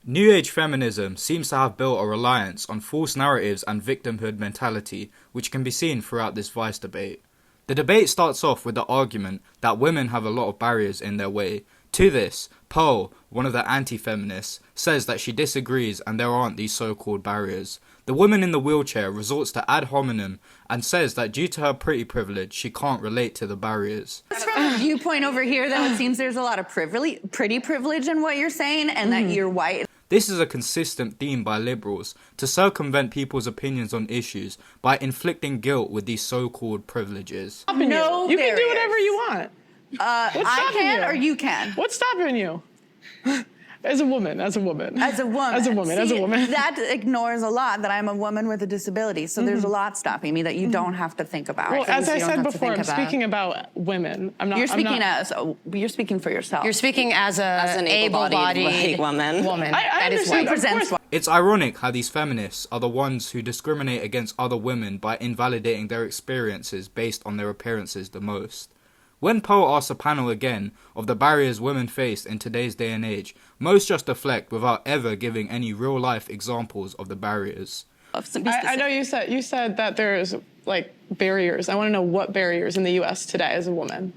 New Age feminism seems to have built a reliance on false narratives and victimhood mentality, which can be seen throughout this Vice debate. The debate starts off with the argument that women have a lot of barriers in their way. To this, Pearl, one of the anti-feminists, says that she disagrees and there aren't these so-called barriers. The woman in the wheelchair resorts to ad hominem and says that due to her pretty privilege, she can't relate to the barriers. From a viewpoint over here, though, it seems there's a lot of pretty privilege in what you're saying, and that you're white. This is a consistent theme by liberals to circumvent people's opinions on issues by inflicting guilt with these so-called privileges. No, you can do whatever you want. I can, or you can. What's stopping you? As a woman. See, that ignores a lot that I'm a woman with a disability. So there's a lot stopping me that you don't have to think about. Well, as I said before, I'm speaking about women. You're speaking for yourself. You're speaking as an able-bodied woman. I understand. It's ironic how these feminists are the ones who discriminate against other women by invalidating their experiences based on their appearances the most. When Poe asks the panel again of the barriers women face in today's day and age, most just deflect without ever giving any real-life examples of the barriers. I know you said that there's like barriers. I want to know what barriers in the U.S. today as a woman.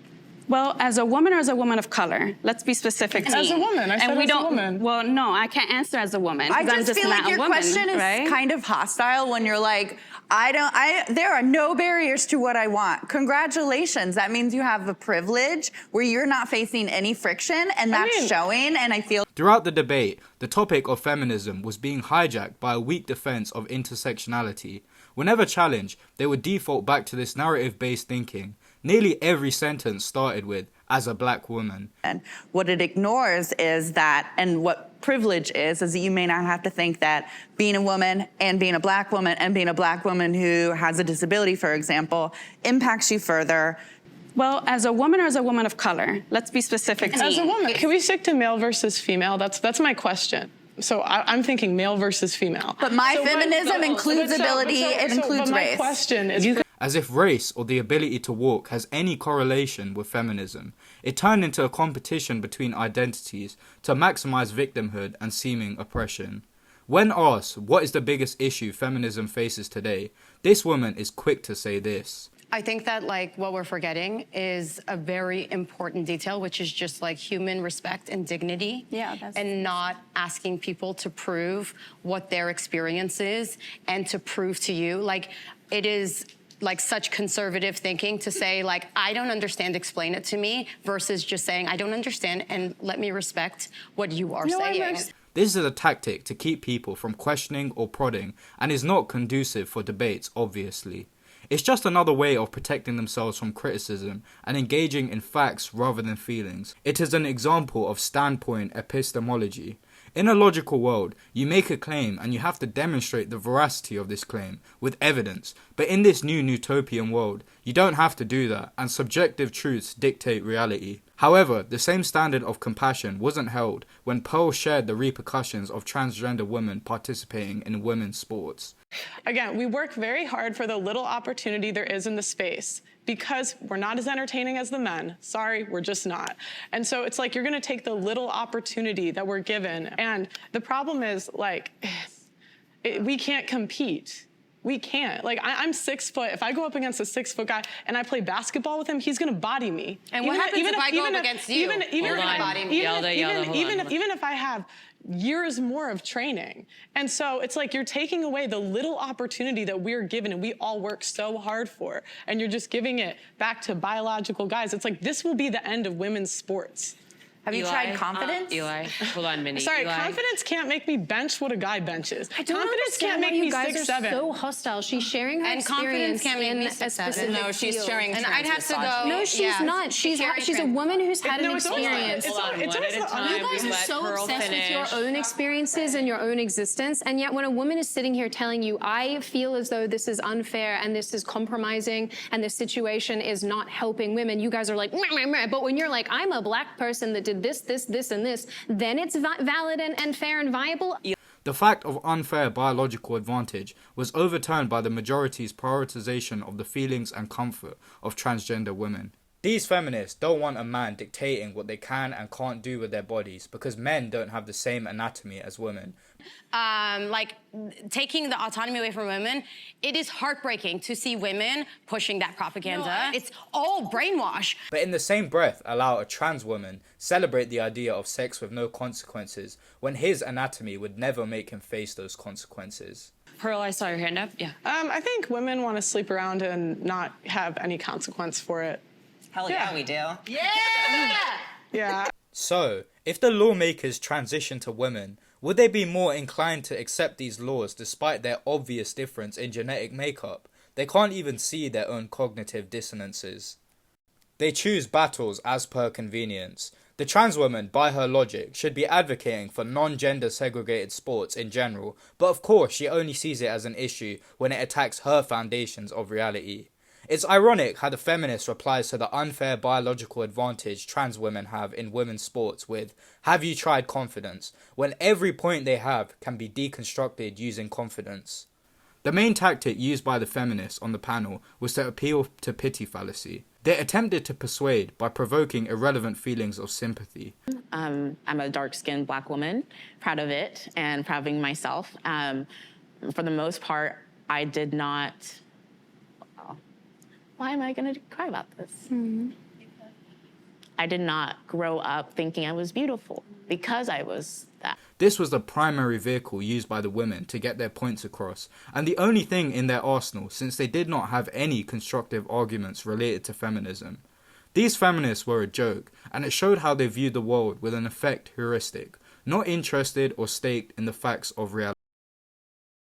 Well, as a woman or as a woman of color? Let's be specific. As a woman. I said as a woman. Well, no, I can't answer as a woman. I just feel like your question is kind of hostile when you're like, there are no barriers to what I want. Congratulations. That means you have a privilege where you're not facing any friction, and that's showing, and I feel... Throughout the debate, the topic of feminism was being hijacked by a weak defense of intersectionality. Whenever challenged, they would default back to this narrative-based thinking. Nearly every sentence started with, as a black woman. And what it ignores is that, and what privilege is that you may not have to think that being a woman and being a black woman and being a black woman who has a disability, for example, impacts you further. Well, as a woman or as a woman of color? Let's be specific. As a woman. Can we stick to male versus female? That's my question. So I'm thinking male versus female. But feminism includes ability, it includes race. My question is... As if race or the ability to walk has any correlation with feminism, it turned into a competition between identities to maximize victimhood and seeming oppression. When asked what is the biggest issue feminism faces today, this woman is quick to say this. I think that what we're forgetting is a very important detail, which is just human respect and dignity. And not asking people to prove what their experience is and to prove to you. It is such conservative thinking to say I don't understand, explain it to me, versus just saying I don't understand and let me respect what you are saying. This is a tactic to keep people from questioning or prodding and is not conducive for debates, obviously. It's just another way of protecting themselves from criticism and engaging in facts rather than feelings. It is an example of standpoint epistemology. In a logical world, you make a claim and you have to demonstrate the veracity of this claim with evidence. But in this new utopian world, you don't have to do that, and subjective truths dictate reality. However, the same standard of compassion wasn't held when Pearl shared the repercussions of transgender women participating in women's sports. Again, we work very hard for the little opportunity there is in the space because we're not as entertaining as the men. Sorry, we're just not. And so it's you're gonna take the little opportunity that we're given. And the problem is we can't compete. We can't. I'm 6 foot. If I go up against a 6 foot guy and I play basketball with him, he's gonna body me. And what happens if I go up against you? You're gonna body me. Even if I have years more of training. And so it's you're taking away the little opportunity that we're given and we all work so hard for, and you're just giving it back to biological guys. It's this will be the end of women's sports. Have you tried confidence? Eli, hold on, Minnie. Sorry, confidence can't make me bench what a guy benches. Confidence can't make me 6'7". So hostile. She's sharing her experience can't make me in a specific No, she's sharing. And I'd have to go. No, she's not. She's a woman who's had an experience. Hold on, one at a time. You guys are so obsessed with your own experiences and your own existence, and yet when a woman is sitting here telling you, I feel as though this is unfair and this is compromising and this situation is not helping women, you guys are like, meh, meh, meh. But when you're like, I'm a black person that did this, and this, then it's valid and fair and viable. The fact of unfair biological advantage was overturned by the majority's prioritization of the feelings and comfort of transgender women. These feminists don't want a man dictating what they can and can't do with their bodies because men don't have the same anatomy as women. Like taking the autonomy away from women, it is heartbreaking to see women pushing that propaganda. It's all brainwash. But in the same breath, allow a trans woman celebrate the idea of sex with no consequences when his anatomy would never make him face those consequences. Pearl, I saw your hand up. Yeah. I think women want to sleep around and not have any consequence for it. Hell yeah, we do. Yeah. So, if the lawmakers transition to women, would they be more inclined to accept these laws despite their obvious difference in genetic makeup? They can't even see their own cognitive dissonances. They choose battles as per convenience. The trans woman, by her logic, should be advocating for non-gender segregated sports in general, but of course she only sees it as an issue when it attacks her foundations of reality. It's ironic how the feminist replies to the unfair biological advantage trans women have in women's sports with, "Have you tried confidence?" when every point they have can be deconstructed using confidence. The main tactic used by the feminists on the panel was to appeal to pity fallacy. They attempted to persuade by provoking irrelevant feelings of sympathy. I'm a dark-skinned Black woman, proud of it and proud of being myself. For the most part, I did not... Why am I going to cry about this? I did not grow up thinking I was beautiful because I was that. This was the primary vehicle used by the women to get their points across, and the only thing in their arsenal since they did not have any constructive arguments related to feminism. These feminists were a joke, and it showed how they viewed the world with an effect heuristic, not interested or staked in the facts of reality.